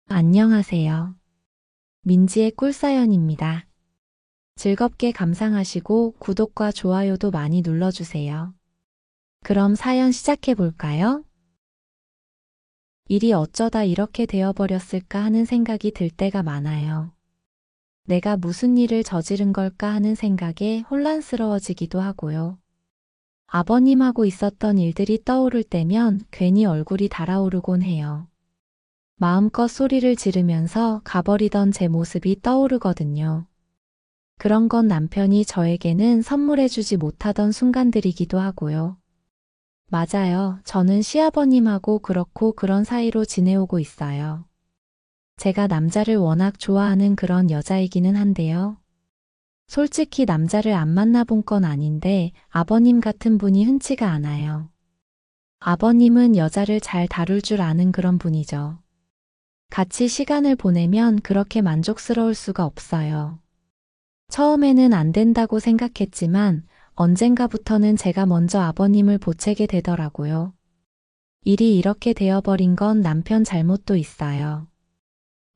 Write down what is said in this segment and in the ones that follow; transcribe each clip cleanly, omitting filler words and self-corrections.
안녕하세요. 민지의 꿀사연입니다. 즐겁게 감상하시고 구독과 좋아요도 많이 눌러주세요. 그럼 사연 시작해 볼까요? 일이 어쩌다 이렇게 되어버렸을까 하는 생각이 들 때가 많아요. 내가 무슨 일을 저지른 걸까 하는 생각에 혼란스러워지기도 하고요. 아버님하고 있었던 일들이 떠오를 때면 괜히 얼굴이 달아오르곤 해요. 마음껏 소리를 지르면서 가버리던 제 모습이 떠오르거든요. 그런 건 남편이 저에게는 선물해주지 못하던 순간들이기도 하고요. 맞아요. 저는 시아버님하고 그렇고 그런 사이로 지내오고 있어요. 제가 남자를 워낙 좋아하는 그런 여자이기는 한데요. 솔직히 남자를 안 만나본 건 아닌데 아버님 같은 분이 흔치가 않아요. 아버님은 여자를 잘 다룰 줄 아는 그런 분이죠. 같이 시간을 보내면 그렇게 만족스러울 수가 없어요. 처음에는 안 된다고 생각했지만 언젠가부터는 제가 먼저 아버님을 보채게 되더라고요. 일이 이렇게 되어버린 건 남편 잘못도 있어요.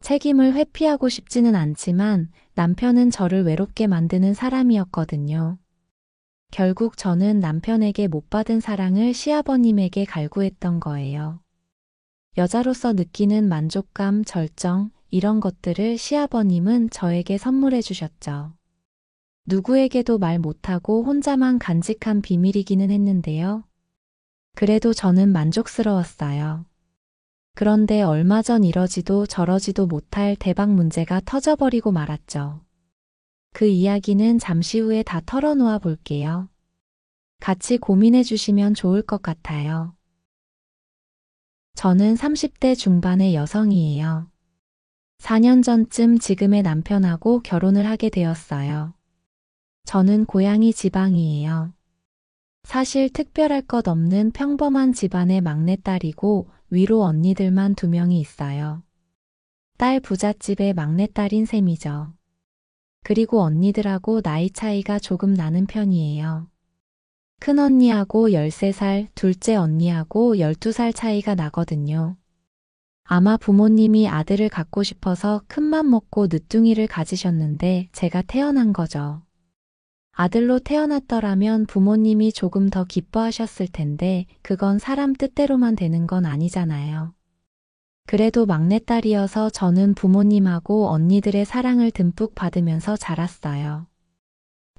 책임을 회피하고 싶지는 않지만 남편은 저를 외롭게 만드는 사람이었거든요. 결국 저는 남편에게 못 받은 사랑을 시아버님에게 갈구했던 거예요. 여자로서 느끼는 만족감, 절정, 이런 것들을 시아버님은 저에게 선물해 주셨죠. 누구에게도 말 못하고 혼자만 간직한 비밀이기는 했는데요. 그래도 저는 만족스러웠어요. 그런데 얼마 전 이러지도 저러지도 못할 대박 문제가 터져버리고 말았죠. 그 이야기는 잠시 후에 다 털어놓아 볼게요. 같이 고민해 주시면 좋을 것 같아요. 저는 30대 중반의 여성이에요. 4년 전쯤 지금의 남편하고 결혼을 하게 되었어요. 저는 고향이 지방이에요. 사실 특별할 것 없는 평범한 집안의 막내딸이고 위로 언니들만 2명이 있어요. 딸 부잣집의 막내딸인 셈이죠. 그리고 언니들하고 나이 차이가 조금 나는 편이에요. 큰언니하고 13살, 둘째 언니하고 12살 차이가 나거든요. 아마 부모님이 아들을 갖고 싶어서 큰맘 먹고 늦둥이를 가지셨는데 제가 태어난 거죠. 아들로 태어났더라면 부모님이 조금 더 기뻐하셨을 텐데 그건 사람 뜻대로만 되는 건 아니잖아요. 그래도 막내딸이어서 저는 부모님하고 언니들의 사랑을 듬뿍 받으면서 자랐어요.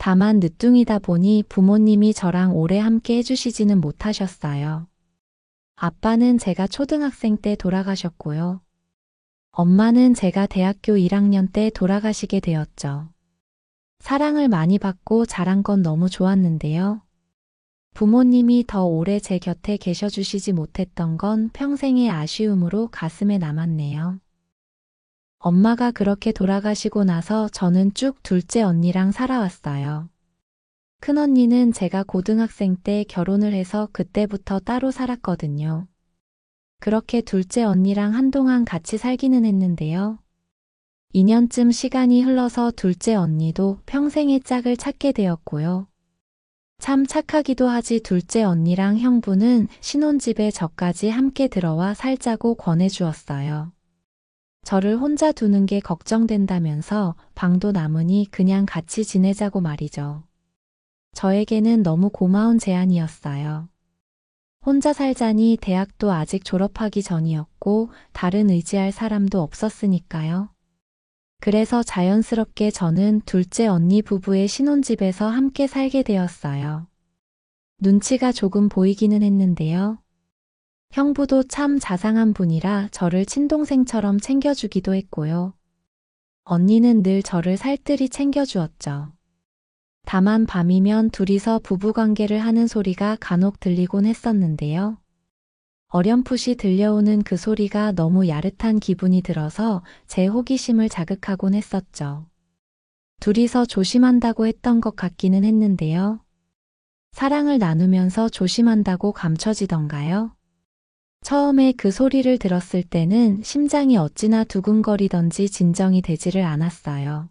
다만 늦둥이다 보니 부모님이 저랑 오래 함께 해주시지는 못하셨어요. 아빠는 제가 초등학생 때 돌아가셨고요. 엄마는 제가 대학교 1학년 때 돌아가시게 되었죠. 사랑을 많이 받고 자란 건 너무 좋았는데요. 부모님이 더 오래 제 곁에 계셔주시지 못했던 건 평생의 아쉬움으로 가슴에 남았네요. 엄마가 그렇게 돌아가시고 나서 저는 쭉 둘째 언니랑 살아왔어요. 큰언니는 제가 고등학생 때 결혼을 해서 그때부터 따로 살았거든요. 그렇게 둘째 언니랑 한동안 같이 살기는 했는데요. 2년쯤 시간이 흘러서 둘째 언니도 평생의 짝을 찾게 되었고요. 참 착하기도 하지 둘째 언니랑 형부는 신혼집에 저까지 함께 들어와 살자고 권해주었어요. 저를 혼자 두는 게 걱정된다면서 방도 남으니 그냥 같이 지내자고 말이죠. 저에게는 너무 고마운 제안이었어요. 혼자 살자니 대학도 아직 졸업하기 전이었고 다른 의지할 사람도 없었으니까요. 그래서 자연스럽게 저는 둘째 언니 부부의 신혼집에서 함께 살게 되었어요. 눈치가 조금 보이기는 했는데요. 형부도 참 자상한 분이라 저를 친동생처럼 챙겨주기도 했고요. 언니는 늘 저를 살뜰히 챙겨주었죠. 다만 밤이면 둘이서 부부관계를 하는 소리가 간혹 들리곤 했었는데요. 어렴풋이 들려오는 그 소리가 너무 야릇한 기분이 들어서 제 호기심을 자극하곤 했었죠. 둘이서 조심한다고 했던 것 같기는 했는데요. 사랑을 나누면서 조심한다고 감춰지던가요? 처음에 그 소리를 들었을 때는 심장이 어찌나 두근거리던지 진정이 되지를 않았어요.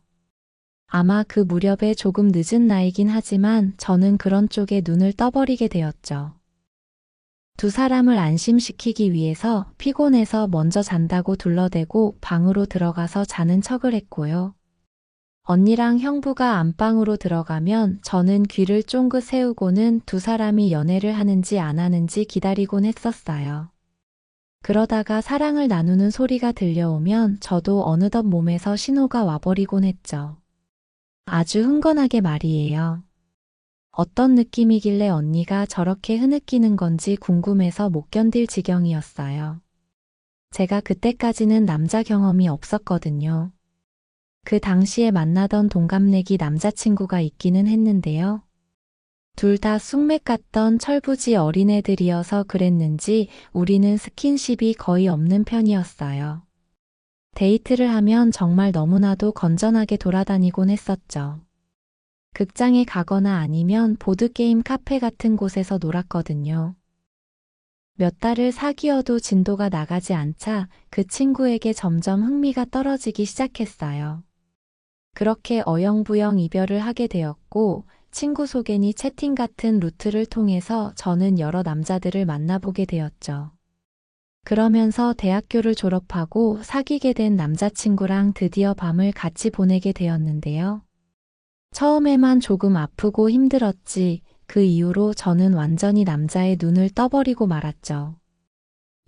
아마 그 무렵에 조금 늦은 나이긴 하지만 저는 그런 쪽에 눈을 떠버리게 되었죠. 두 사람을 안심시키기 위해서 피곤해서 먼저 잔다고 둘러대고 방으로 들어가서 자는 척을 했고요. 언니랑 형부가 안방으로 들어가면 저는 귀를 쫑긋 세우고는 두 사람이 연애를 하는지 안 하는지 기다리곤 했었어요. 그러다가 사랑을 나누는 소리가 들려오면 저도 어느덧 몸에서 신호가 와버리곤 했죠. 아주 흥건하게 말이에요. 어떤 느낌이길래 언니가 저렇게 흐느끼는 건지 궁금해서 못 견딜 지경이었어요. 제가 그때까지는 남자 경험이 없었거든요. 그 당시에 만나던 동갑내기 남자친구가 있기는 했는데요. 둘 다 쑥맥 같던 철부지 어린애들이어서 그랬는지 우리는 스킨십이 거의 없는 편이었어요. 데이트를 하면 정말 너무나도 건전하게 돌아다니곤 했었죠. 극장에 가거나 아니면 보드게임 카페 같은 곳에서 놀았거든요. 몇 달을 사귀어도 진도가 나가지 않자 그 친구에게 점점 흥미가 떨어지기 시작했어요. 그렇게 어영부영 이별을 하게 되었고 친구 소개니 채팅 같은 루트를 통해서 저는 여러 남자들을 만나보게 되었죠. 그러면서 대학교를 졸업하고 사귀게 된 남자친구랑 드디어 밤을 같이 보내게 되었는데요. 처음에만 조금 아프고 힘들었지 그 이후로 저는 완전히 남자의 눈을 떠버리고 말았죠.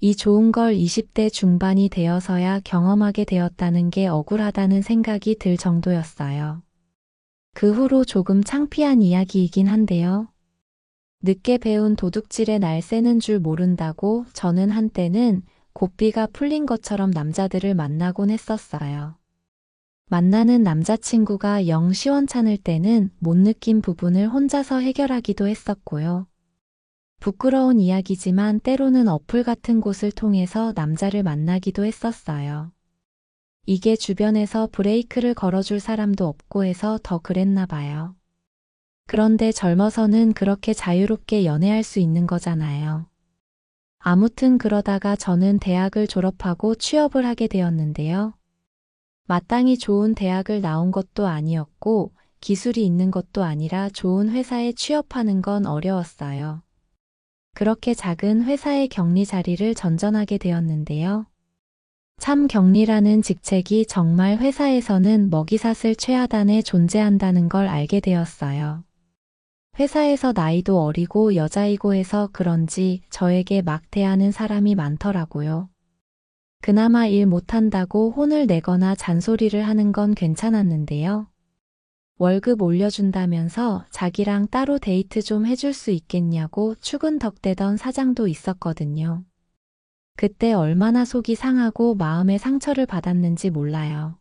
이 좋은 걸 20대 중반이 되어서야 경험하게 되었다는 게 억울하다는 생각이 들 정도였어요. 그 후로 조금 창피한 이야기이긴 한데요. 늦게 배운 도둑질에 날 새는 줄 모른다고 저는 한때는 고삐가 풀린 것처럼 남자들을 만나곤 했었어요. 만나는 남자친구가 영 시원찮을 때는 못 느낀 부분을 혼자서 해결하기도 했었고요. 부끄러운 이야기지만 때로는 어플 같은 곳을 통해서 남자를 만나기도 했었어요. 이게 주변에서 브레이크를 걸어줄 사람도 없고 해서 더 그랬나 봐요. 그런데 젊어서는 그렇게 자유롭게 연애할 수 있는 거잖아요. 아무튼 그러다가 저는 대학을 졸업하고 취업을 하게 되었는데요. 마땅히 좋은 대학을 나온 것도 아니었고 기술이 있는 것도 아니라 좋은 회사에 취업하는 건 어려웠어요. 그렇게 작은 회사의 격리 자리를 전전하게 되었는데요. 참 격리라는 직책이 정말 회사에서는 먹이사슬 최하단에 존재한다는 걸 알게 되었어요. 회사에서 나이도 어리고 여자이고 해서 그런지 저에게 막 대하는 사람이 많더라고요. 그나마 일 못한다고 혼을 내거나 잔소리를 하는 건 괜찮았는데요. 월급 올려준다면서 자기랑 따로 데이트 좀 해줄 수 있겠냐고 추근덕대던 사장도 있었거든요. 그때 얼마나 속이 상하고 마음의 상처를 받았는지 몰라요.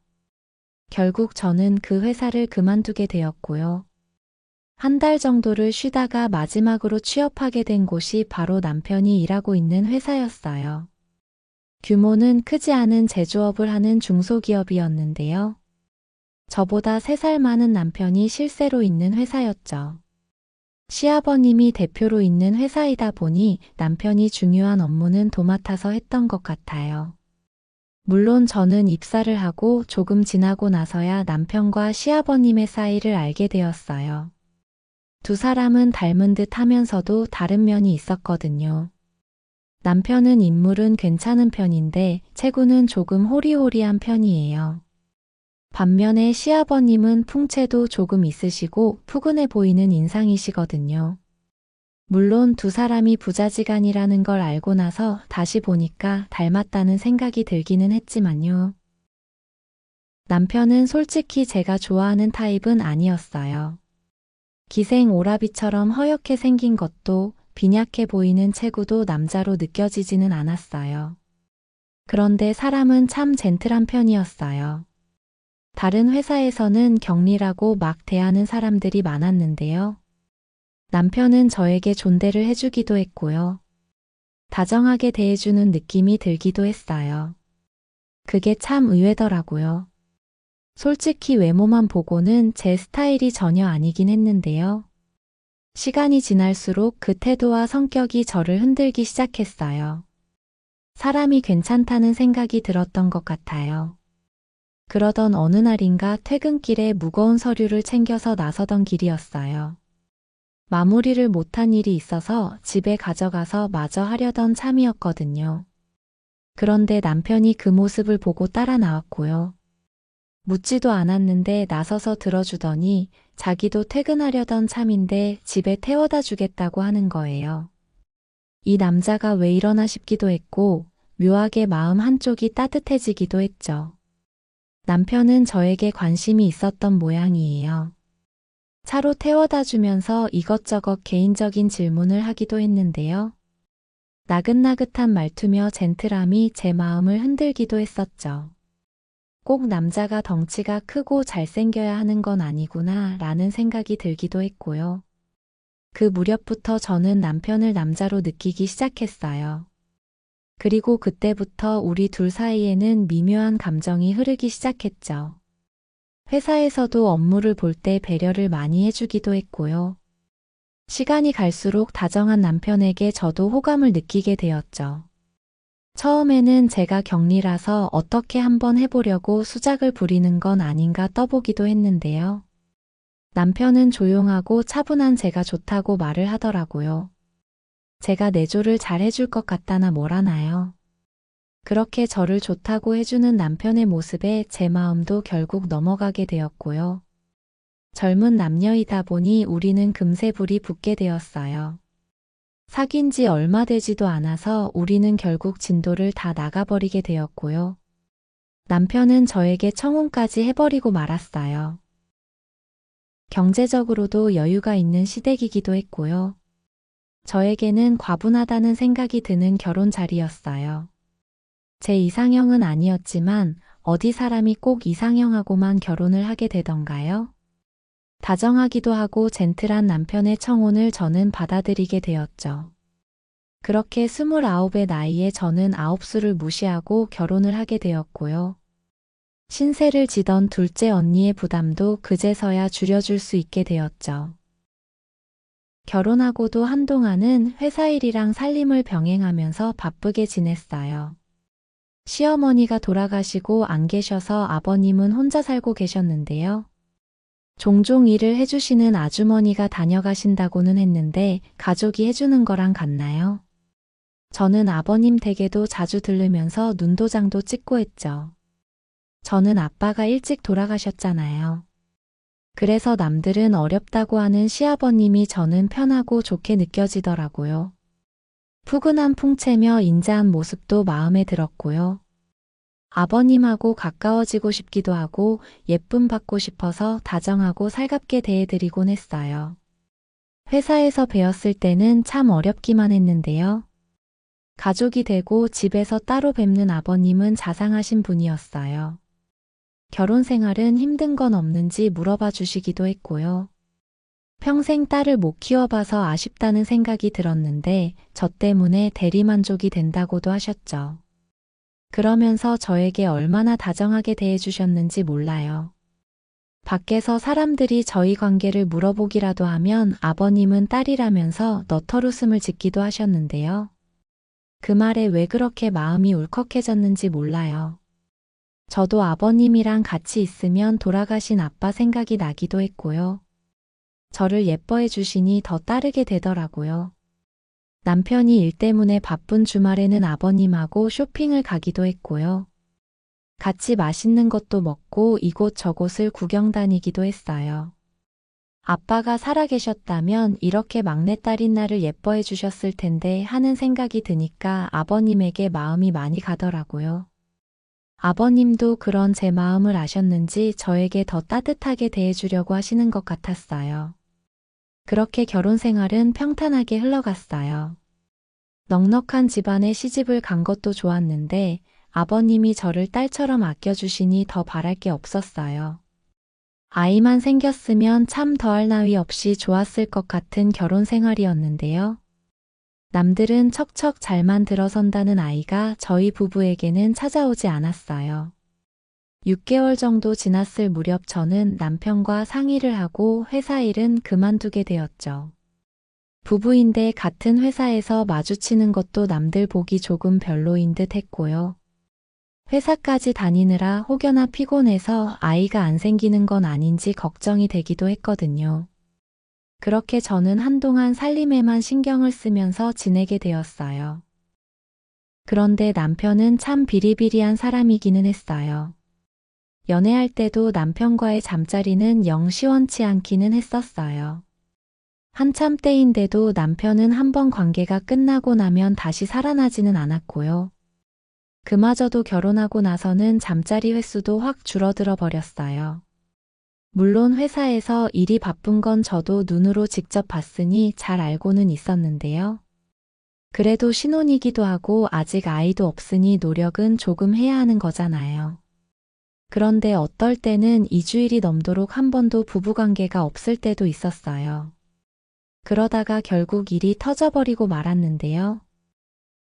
결국 저는 그 회사를 그만두게 되었고요. 한 달 정도를 쉬다가 마지막으로 취업하게 된 곳이 바로 남편이 일하고 있는 회사였어요. 규모는 크지 않은 제조업을 하는 중소기업이었는데요. 저보다 3살 많은 남편이 실세로 있는 회사였죠. 시아버님이 대표로 있는 회사이다 보니 남편이 중요한 업무는 도맡아서 했던 것 같아요. 물론 저는 입사를 하고 조금 지나고 나서야 남편과 시아버님의 사이를 알게 되었어요. 두 사람은 닮은 듯 하면서도 다른 면이 있었거든요. 남편은 인물은 괜찮은 편인데 체구는 조금 호리호리한 편이에요. 반면에 시아버님은 풍채도 조금 있으시고 푸근해 보이는 인상이시거든요. 물론 두 사람이 부자지간이라는 걸 알고 나서 다시 보니까 닮았다는 생각이 들기는 했지만요. 남편은 솔직히 제가 좋아하는 타입은 아니었어요. 기생 오라비처럼 허옇게 생긴 것도 빈약해 보이는 체구도 남자로 느껴지지는 않았어요. 그런데 사람은 참 젠틀한 편이었어요. 다른 회사에서는 격리라고 막 대하는 사람들이 많았는데요. 남편은 저에게 존대를 해주기도 했고요. 다정하게 대해주는 느낌이 들기도 했어요. 그게 참 의외더라고요. 솔직히 외모만 보고는 제 스타일이 전혀 아니긴 했는데요. 시간이 지날수록 그 태도와 성격이 저를 흔들기 시작했어요. 사람이 괜찮다는 생각이 들었던 것 같아요. 그러던 어느 날인가 퇴근길에 무거운 서류를 챙겨서 나서던 길이었어요. 마무리를 못한 일이 있어서 집에 가져가서 마저 하려던 참이었거든요. 그런데 남편이 그 모습을 보고 따라 나왔고요. 묻지도 않았는데 나서서 들어주더니 자기도 퇴근하려던 참인데 집에 태워다 주겠다고 하는 거예요. 이 남자가 왜 이러나 싶기도 했고 묘하게 마음 한쪽이 따뜻해지기도 했죠. 남편은 저에게 관심이 있었던 모양이에요. 차로 태워다 주면서 이것저것 개인적인 질문을 하기도 했는데요. 나긋나긋한 말투며 젠틀함이 제 마음을 흔들기도 했었죠. 꼭 남자가 덩치가 크고 잘생겨야 하는 건 아니구나 라는 생각이 들기도 했고요. 그 무렵부터 저는 남편을 남자로 느끼기 시작했어요. 그리고 그때부터 우리 둘 사이에는 미묘한 감정이 흐르기 시작했죠. 회사에서도 업무를 볼 때 배려를 많이 해주기도 했고요. 시간이 갈수록 다정한 남편에게 저도 호감을 느끼게 되었죠. 처음에는 제가 격리라서 어떻게 한번 해보려고 수작을 부리는 건 아닌가 떠보기도 했는데요. 남편은 조용하고 차분한 제가 좋다고 말을 하더라고요. 제가 내조를 잘 해줄 것 같다나 뭐라나요. 그렇게 저를 좋다고 해주는 남편의 모습에 제 마음도 결국 넘어가게 되었고요. 젊은 남녀이다 보니 우리는 금세 불이 붙게 되었어요. 사귄 지 얼마 되지도 않아서 우리는 결국 진도를 다 나가버리게 되었고요. 남편은 저에게 청혼까지 해버리고 말았어요. 경제적으로도 여유가 있는 시댁이기도 했고요. 저에게는 과분하다는 생각이 드는 결혼 자리였어요. 제 이상형은 아니었지만 어디 사람이 꼭 이상형하고만 결혼을 하게 되던가요? 다정하기도 하고 젠틀한 남편의 청혼을 저는 받아들이게 되었죠. 그렇게 29의 나이에 저는 9수를 무시하고 결혼을 하게 되었고요. 신세를 지던 둘째 언니의 부담도 그제서야 줄여줄 수 있게 되었죠. 결혼하고도 한동안은 회사 일이랑 살림을 병행하면서 바쁘게 지냈어요. 시어머니가 돌아가시고 안 계셔서 아버님은 혼자 살고 계셨는데요. 종종 일을 해주시는 아주머니가 다녀가신다고는 했는데 가족이 해주는 거랑 같나요? 저는 아버님 댁에도 자주 들르면서 눈도장도 찍고 했죠. 저는 아빠가 일찍 돌아가셨잖아요. 그래서 남들은 어렵다고 하는 시아버님이 저는 편하고 좋게 느껴지더라고요. 푸근한 풍채며 인자한 모습도 마음에 들었고요. 아버님하고 가까워지고 싶기도 하고 예쁨 받고 싶어서 다정하고 살갑게 대해드리곤 했어요. 회사에서 배웠을 때는 참 어렵기만 했는데요. 가족이 되고 집에서 따로 뵙는 아버님은 자상하신 분이었어요. 결혼 생활은 힘든 건 없는지 물어봐 주시기도 했고요. 평생 딸을 못 키워봐서 아쉽다는 생각이 들었는데 저 때문에 대리만족이 된다고도 하셨죠. 그러면서 저에게 얼마나 다정하게 대해주셨는지 몰라요. 밖에서 사람들이 저희 관계를 물어보기라도 하면 아버님은 딸이라면서 너털웃음을 짓기도 하셨는데요. 그 말에 왜 그렇게 마음이 울컥해졌는지 몰라요. 저도 아버님이랑 같이 있으면 돌아가신 아빠 생각이 나기도 했고요. 저를 예뻐해 주시니 더 따르게 되더라고요. 남편이 일 때문에 바쁜 주말에는 아버님하고 쇼핑을 가기도 했고요. 같이 맛있는 것도 먹고 이곳저곳을 구경 다니기도 했어요. 아빠가 살아계셨다면 이렇게 막내딸인 나를 예뻐해 주셨을 텐데 하는 생각이 드니까 아버님에게 마음이 많이 가더라고요. 아버님도 그런 제 마음을 아셨는지 저에게 더 따뜻하게 대해주려고 하시는 것 같았어요. 그렇게 결혼 생활은 평탄하게 흘러갔어요. 넉넉한 집안에 시집을 간 것도 좋았는데 아버님이 저를 딸처럼 아껴주시니 더 바랄 게 없었어요. 아이만 생겼으면 참 더할 나위 없이 좋았을 것 같은 결혼 생활이었는데요. 남들은 척척 잘만 들어선다는 아이가 저희 부부에게는 찾아오지 않았어요. 6개월 정도 지났을 무렵 저는 남편과 상의를 하고 회사 일은 그만두게 되었죠. 부부인데 같은 회사에서 마주치는 것도 남들 보기 조금 별로인 듯 했고요. 회사까지 다니느라 혹여나 피곤해서 아이가 안 생기는 건 아닌지 걱정이 되기도 했거든요. 그렇게 저는 한동안 살림에만 신경을 쓰면서 지내게 되었어요. 그런데 남편은 참 비리비리한 사람이기는 했어요. 연애할 때도 남편과의 잠자리는 영 시원치 않기는 했었어요. 한참 때인데도 남편은 한번 관계가 끝나고 나면 다시 살아나지는 않았고요. 그마저도 결혼하고 나서는 잠자리 횟수도 확 줄어들어 버렸어요. 물론 회사에서 일이 바쁜 건 저도 눈으로 직접 봤으니 잘 알고는 있었는데요. 그래도 신혼이기도 하고 아직 아이도 없으니 노력은 조금 해야 하는 거잖아요. 그런데 어떨 때는 2주일이 넘도록 한 번도 부부관계가 없을 때도 있었어요. 그러다가 결국 일이 터져버리고 말았는데요.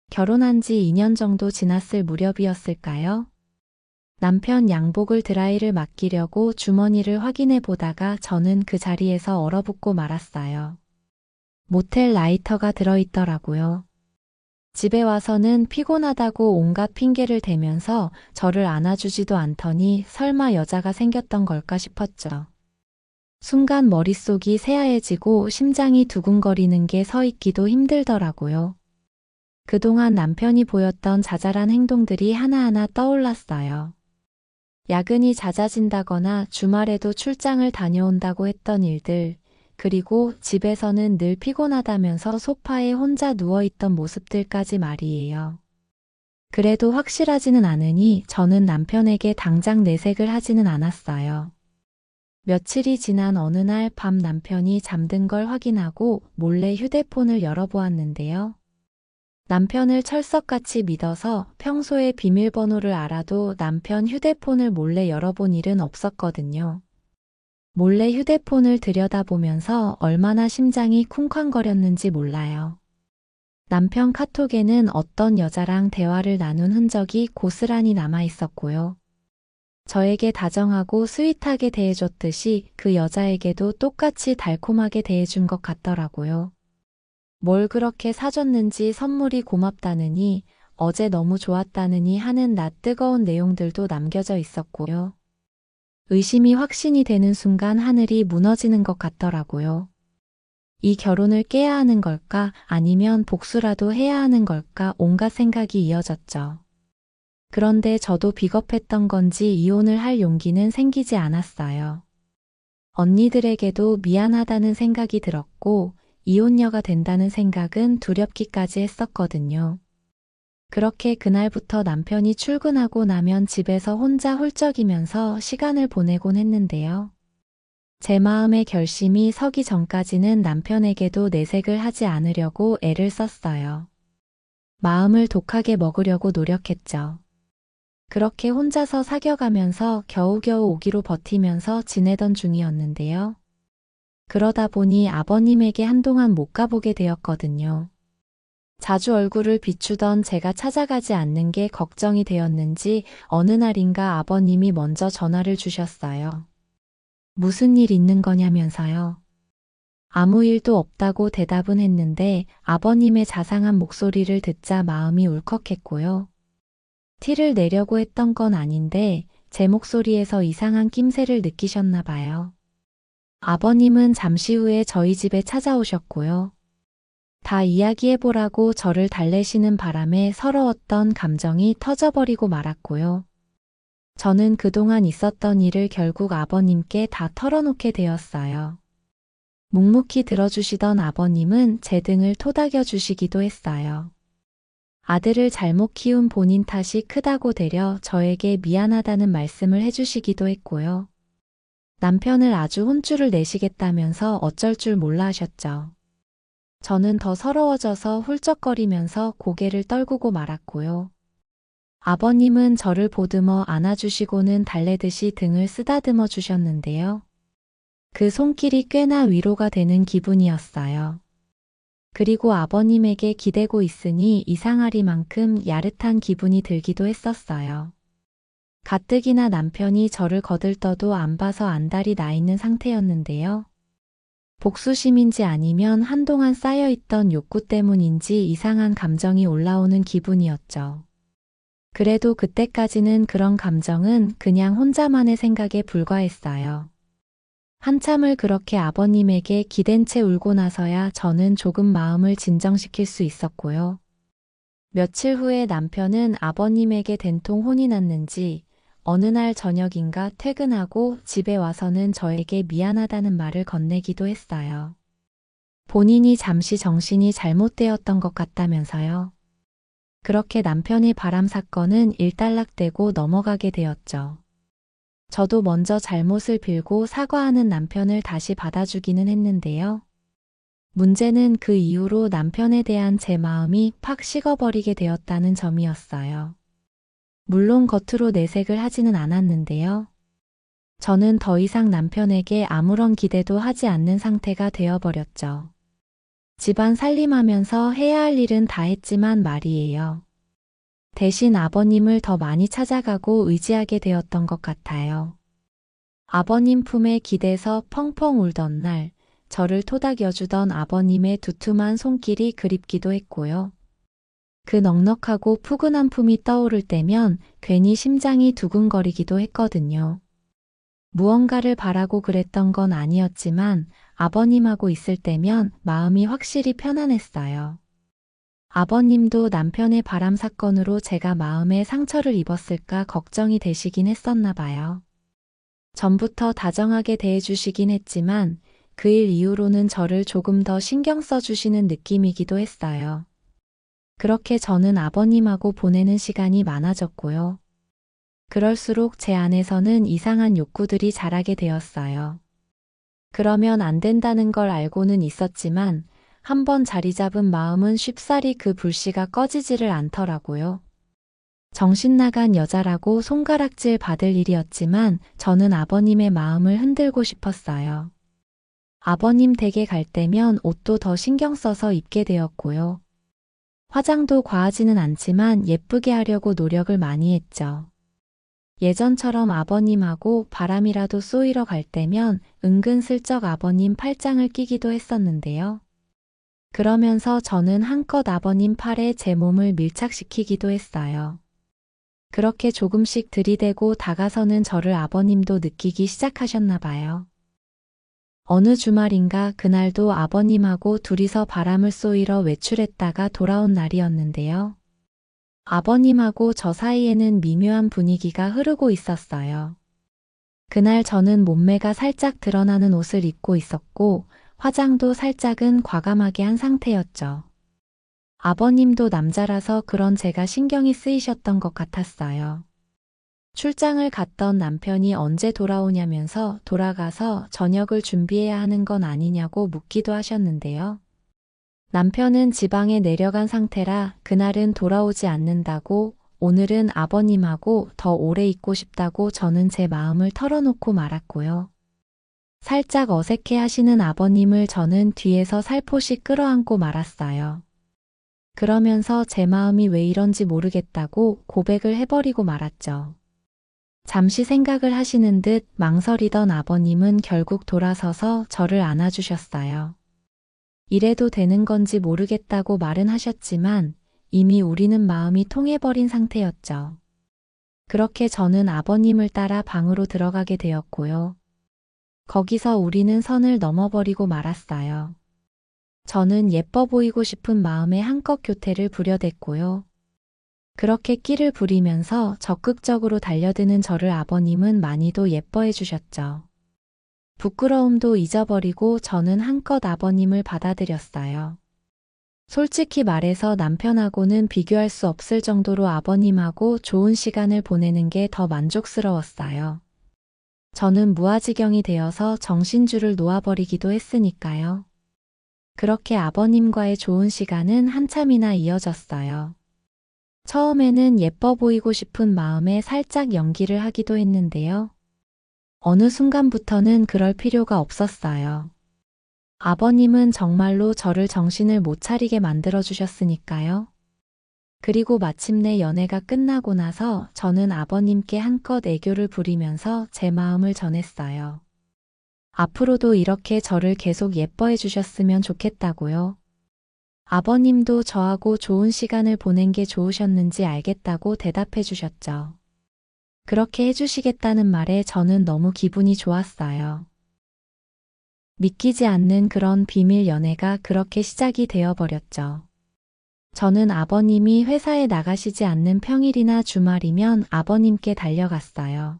결혼한 지 2년 정도 지났을 무렵이었을까요? 남편 양복을 드라이를 맡기려고 주머니를 확인해 보다가 저는 그 자리에서 얼어붙고 말았어요. 모텔 라이터가 들어있더라고요. 집에 와서는 피곤하다고 온갖 핑계를 대면서 저를 안아주지도 않더니 설마 여자가 생겼던 걸까 싶었죠. 순간 머릿속이 새하얘지고 심장이 두근거리는 게 서 있기도 힘들더라고요. 그동안 남편이 보였던 자잘한 행동들이 하나하나 떠올랐어요. 야근이 잦아진다거나 주말에도 출장을 다녀온다고 했던 일들, 그리고 집에서는 늘 피곤하다면서 소파에 혼자 누워있던 모습들까지 말이에요. 그래도 확실하지는 않으니 저는 남편에게 당장 내색을 하지는 않았어요. 며칠이 지난 어느 날 밤 남편이 잠든 걸 확인하고 몰래 휴대폰을 열어보았는데요. 남편을 철석같이 믿어서 평소에 비밀번호를 알아도 남편 휴대폰을 몰래 열어본 일은 없었거든요. 몰래 휴대폰을 들여다보면서 얼마나 심장이 쿵쾅거렸는지 몰라요. 남편 카톡에는 어떤 여자랑 대화를 나눈 흔적이 고스란히 남아 있었고요. 저에게 다정하고 스윗하게 대해줬듯이 그 여자에게도 똑같이 달콤하게 대해준 것 같더라고요. 뭘 그렇게 사줬는지 선물이 고맙다느니, 어제 너무 좋았다느니 하는 낯 뜨거운 내용들도 남겨져 있었고요. 의심이 확신이 되는 순간 하늘이 무너지는 것 같더라고요. 이 결혼을 깨야 하는 걸까 아니면 복수라도 해야 하는 걸까 온갖 생각이 이어졌죠. 그런데 저도 비겁했던 건지 이혼을 할 용기는 생기지 않았어요. 언니들에게도 미안하다는 생각이 들었고 이혼녀가 된다는 생각은 두렵기까지 했었거든요. 그렇게 그날부터 남편이 출근하고 나면 집에서 혼자 훌쩍이면서 시간을 보내곤 했는데요. 제 마음의 결심이 서기 전까지는 남편에게도 내색을 하지 않으려고 애를 썼어요. 마음을 독하게 먹으려고 노력했죠. 그렇게 혼자서 사겨가면서 겨우겨우 오기로 버티면서 지내던 중이었는데요. 그러다 보니 아버님에게 한동안 못 가보게 되었거든요. 자주 얼굴을 비추던 제가 찾아가지 않는 게 걱정이 되었는지 어느 날인가 아버님이 먼저 전화를 주셨어요. 무슨 일 있는 거냐면서요. 아무 일도 없다고 대답은 했는데 아버님의 자상한 목소리를 듣자 마음이 울컥했고요. 티를 내려고 했던 건 아닌데 제 목소리에서 이상한 낌새를 느끼셨나 봐요. 아버님은 잠시 후에 저희 집에 찾아오셨고요. 다 이야기해보라고 저를 달래시는 바람에 서러웠던 감정이 터져버리고 말았고요. 저는 그동안 있었던 일을 결국 아버님께 다 털어놓게 되었어요. 묵묵히 들어주시던 아버님은 제 등을 토닥여 주시기도 했어요. 아들을 잘못 키운 본인 탓이 크다고 되려 저에게 미안하다는 말씀을 해주시기도 했고요. 남편을 아주 혼쭐을 내시겠다면서 어쩔 줄 몰라 하셨죠. 저는 더 서러워져서 훌쩍거리면서 고개를 떨구고 말았고요. 아버님은 저를 보듬어 안아주시고는 달래듯이 등을 쓰다듬어 주셨는데요. 그 손길이 꽤나 위로가 되는 기분이었어요. 그리고 아버님에게 기대고 있으니 이상하리만큼 야릇한 기분이 들기도 했었어요. 가뜩이나 남편이 저를 거들떠도 안 봐서 안달이 나 있는 상태였는데요. 복수심인지 아니면 한동안 쌓여있던 욕구 때문인지 이상한 감정이 올라오는 기분이었죠. 그래도 그때까지는 그런 감정은 그냥 혼자만의 생각에 불과했어요. 한참을 그렇게 아버님에게 기댄 채 울고 나서야 저는 조금 마음을 진정시킬 수 있었고요. 며칠 후에 남편은 아버님에게 된통 혼이 났는지 어느 날 저녁인가 퇴근하고 집에 와서는 저에게 미안하다는 말을 건네기도 했어요. 본인이 잠시 정신이 잘못되었던 것 같다면서요. 그렇게 남편의 바람 사건은 일단락되고 넘어가게 되었죠. 저도 먼저 잘못을 빌고 사과하는 남편을 다시 받아주기는 했는데요. 문제는 그 이후로 남편에 대한 제 마음이 팍 식어버리게 되었다는 점이었어요. 물론 겉으로 내색을 하지는 않았는데요. 저는 더 이상 남편에게 아무런 기대도 하지 않는 상태가 되어버렸죠. 집안 살림하면서 해야 할 일은 다 했지만 말이에요. 대신 아버님을 더 많이 찾아가고 의지하게 되었던 것 같아요. 아버님 품에 기대서 펑펑 울던 날, 저를 토닥여주던 아버님의 두툼한 손길이 그립기도 했고요. 그 넉넉하고 푸근한 품이 떠오를 때면 괜히 심장이 두근거리기도 했거든요. 무언가를 바라고 그랬던 건 아니었지만 아버님하고 있을 때면 마음이 확실히 편안했어요. 아버님도 남편의 바람 사건으로 제가 마음에 상처를 입었을까 걱정이 되시긴 했었나 봐요. 전부터 다정하게 대해주시긴 했지만 그 일 이후로는 저를 조금 더 신경 써주시는 느낌이기도 했어요. 그렇게 저는 아버님하고 보내는 시간이 많아졌고요. 그럴수록 제 안에서는 이상한 욕구들이 자라게 되었어요. 그러면 안 된다는 걸 알고는 있었지만 한번 자리 잡은 마음은 쉽사리 그 불씨가 꺼지지를 않더라고요. 정신 나간 여자라고 손가락질 받을 일이었지만 저는 아버님의 마음을 흔들고 싶었어요. 아버님 댁에 갈 때면 옷도 더 신경 써서 입게 되었고요. 화장도 과하지는 않지만 예쁘게 하려고 노력을 많이 했죠. 예전처럼 아버님하고 바람이라도 쏘이러 갈 때면 은근슬쩍 아버님 팔짱을 끼기도 했었는데요. 그러면서 저는 한껏 아버님 팔에 제 몸을 밀착시키기도 했어요. 그렇게 조금씩 들이대고 다가서는 저를 아버님도 느끼기 시작하셨나 봐요. 어느 주말인가 그날도 아버님하고 둘이서 바람을 쏘이러 외출했다가 돌아온 날이었는데요. 아버님하고 저 사이에는 미묘한 분위기가 흐르고 있었어요. 그날 저는 몸매가 살짝 드러나는 옷을 입고 있었고 화장도 살짝은 과감하게 한 상태였죠. 아버님도 남자라서 그런 제가 신경이 쓰이셨던 것 같았어요. 출장을 갔던 남편이 언제 돌아오냐면서 돌아가서 저녁을 준비해야 하는 건 아니냐고 묻기도 하셨는데요. 남편은 지방에 내려간 상태라 그날은 돌아오지 않는다고 오늘은 아버님하고 더 오래 있고 싶다고 저는 제 마음을 털어놓고 말았고요. 살짝 어색해 하시는 아버님을 저는 뒤에서 살포시 끌어안고 말았어요. 그러면서 제 마음이 왜 이런지 모르겠다고 고백을 해버리고 말았죠. 잠시 생각을 하시는 듯 망설이던 아버님은 결국 돌아서서 저를 안아주셨어요. 이래도 되는 건지 모르겠다고 말은 하셨지만 이미 우리는 마음이 통해버린 상태였죠. 그렇게 저는 아버님을 따라 방으로 들어가게 되었고요. 거기서 우리는 선을 넘어버리고 말았어요. 저는 예뻐 보이고 싶은 마음에 한껏 교태를 부려댔고요. 그렇게 끼를 부리면서 적극적으로 달려드는 저를 아버님은 많이도 예뻐해 주셨죠. 부끄러움도 잊어버리고 저는 한껏 아버님을 받아들였어요. 솔직히 말해서 남편하고는 비교할 수 없을 정도로 아버님하고 좋은 시간을 보내는 게 더 만족스러웠어요. 저는 무아지경이 되어서 정신줄을 놓아버리기도 했으니까요. 그렇게 아버님과의 좋은 시간은 한참이나 이어졌어요. 처음에는 예뻐 보이고 싶은 마음에 살짝 연기를 하기도 했는데요. 어느 순간부터는 그럴 필요가 없었어요. 아버님은 정말로 저를 정신을 못 차리게 만들어주셨으니까요. 그리고 마침내 연애가 끝나고 나서 저는 아버님께 한껏 애교를 부리면서 제 마음을 전했어요. 앞으로도 이렇게 저를 계속 예뻐해 주셨으면 좋겠다고요. 아버님도 저하고 좋은 시간을 보낸 게 좋으셨는지 알겠다고 대답해 주셨죠. 그렇게 해주시겠다는 말에 저는 너무 기분이 좋았어요. 믿기지 않는 그런 비밀 연애가 그렇게 시작이 되어버렸죠. 저는 아버님이 회사에 나가시지 않는 평일이나 주말이면 아버님께 달려갔어요.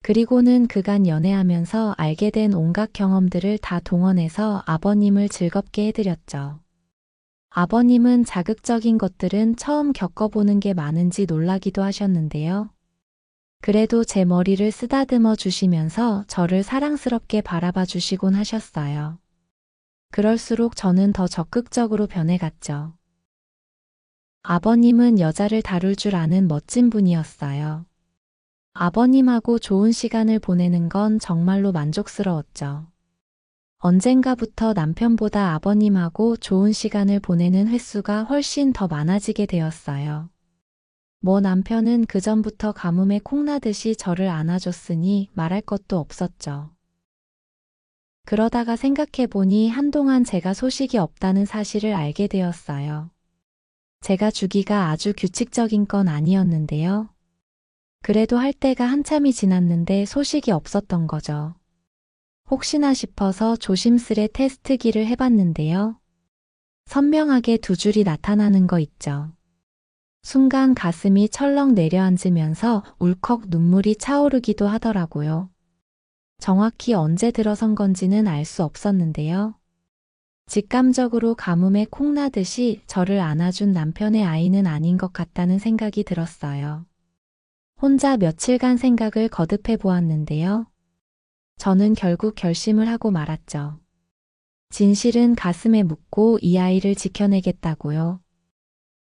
그리고는 그간 연애하면서 알게 된 온갖 경험들을 다 동원해서 아버님을 즐겁게 해드렸죠. 아버님은 자극적인 것들은 처음 겪어보는 게 많은지 놀라기도 하셨는데요. 그래도 제 머리를 쓰다듬어 주시면서 저를 사랑스럽게 바라봐 주시곤 하셨어요. 그럴수록 저는 더 적극적으로 변해갔죠. 아버님은 여자를 다룰 줄 아는 멋진 분이었어요. 아버님하고 좋은 시간을 보내는 건 정말로 만족스러웠죠. 언젠가부터 남편보다 아버님하고 좋은 시간을 보내는 횟수가 훨씬 더 많아지게 되었어요. 뭐 남편은 그전부터 가뭄에 콩나듯이 저를 안아줬으니 말할 것도 없었죠. 그러다가 생각해보니 한동안 제가 소식이 없다는 사실을 알게 되었어요. 제가 주기가 아주 규칙적인 건 아니었는데요. 그래도 할 때가 한참이 지났는데 소식이 없었던 거죠. 혹시나 싶어서 조심스레 테스트기를 해봤는데요. 선명하게 두 줄이 나타나는 거 있죠. 순간 가슴이 철렁 내려앉으면서 울컥 눈물이 차오르기도 하더라고요. 정확히 언제 들어선 건지는 알 수 없었는데요. 직감적으로 가뭄에 콩나듯이 저를 안아준 남편의 아이는 아닌 것 같다는 생각이 들었어요. 혼자 며칠간 생각을 거듭해 보았는데요. 저는 결국 결심을 하고 말았죠. 진실은 가슴에 묻고 이 아이를 지켜내겠다고요.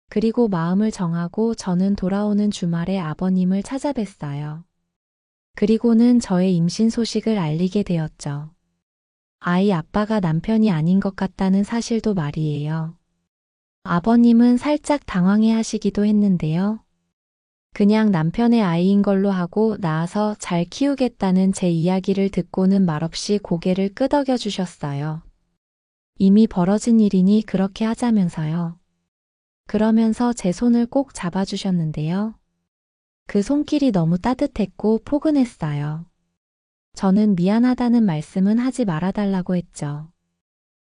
그리고 마음을 정하고 저는 돌아오는 주말에 아버님을 찾아뵀어요. 그리고는 저의 임신 소식을 알리게 되었죠. 아이 아빠가 남편이 아닌 것 같다는 사실도 말이에요. 아버님은 살짝 당황해 하시기도 했는데요. 그냥 남편의 아이인 걸로 하고 낳아서 잘 키우겠다는 제 이야기를 듣고는 말없이 고개를 끄덕여 주셨어요. 이미 벌어진 일이니 그렇게 하자면서요. 그러면서 제 손을 꼭 잡아주셨는데요. 그 손길이 너무 따뜻했고 포근했어요. 저는 미안하다는 말씀은 하지 말아달라고 했죠.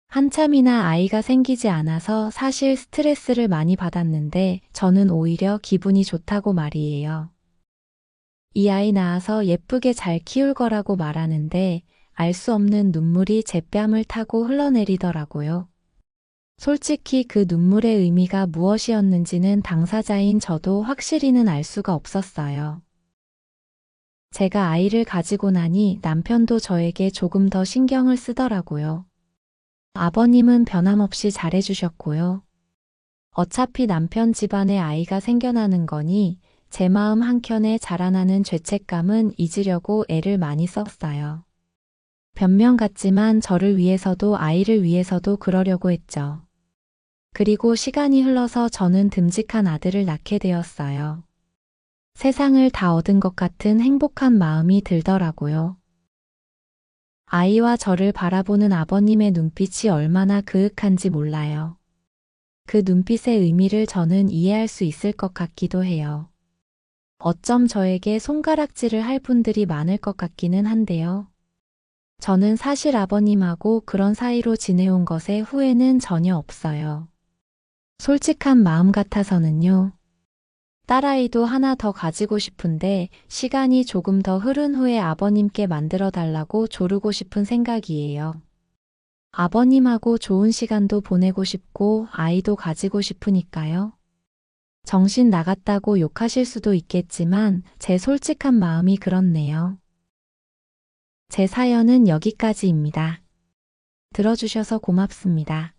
한참이나 아이가 생기지 않아서 사실 스트레스를 많이 받았는데 저는 오히려 기분이 좋다고 말이에요. 이 아이 낳아서 예쁘게 잘 키울 거라고 말하는데 알 수 없는 눈물이 제 뺨을 타고 흘러내리더라고요. 솔직히 그 눈물의 의미가 무엇이었는지는 당사자인 저도 확실히는 알 수가 없었어요. 제가 아이를 가지고 나니 남편도 저에게 조금 더 신경을 쓰더라고요. 아버님은 변함없이 잘해주셨고요. 어차피 남편 집안에 아이가 생겨나는 거니 제 마음 한켠에 자라나는 죄책감은 잊으려고 애를 많이 썼어요. 변명 같지만 저를 위해서도 아이를 위해서도 그러려고 했죠. 그리고 시간이 흘러서 저는 듬직한 아들을 낳게 되었어요. 세상을 다 얻은 것 같은 행복한 마음이 들더라고요. 아이와 저를 바라보는 아버님의 눈빛이 얼마나 그윽한지 몰라요. 그 눈빛의 의미를 저는 이해할 수 있을 것 같기도 해요. 어쩜 저에게 손가락질을 할 분들이 많을 것 같기는 한데요. 저는 사실 아버님하고 그런 사이로 지내온 것에 후회는 전혀 없어요. 솔직한 마음 같아서는요. 딸아이도 하나 더 가지고 싶은데 시간이 조금 더 흐른 후에 아버님께 만들어 달라고 조르고 싶은 생각이에요. 아버님하고 좋은 시간도 보내고 싶고 아이도 가지고 싶으니까요. 정신 나갔다고 욕하실 수도 있겠지만 제 솔직한 마음이 그렇네요. 제 사연은 여기까지입니다. 들어주셔서 고맙습니다.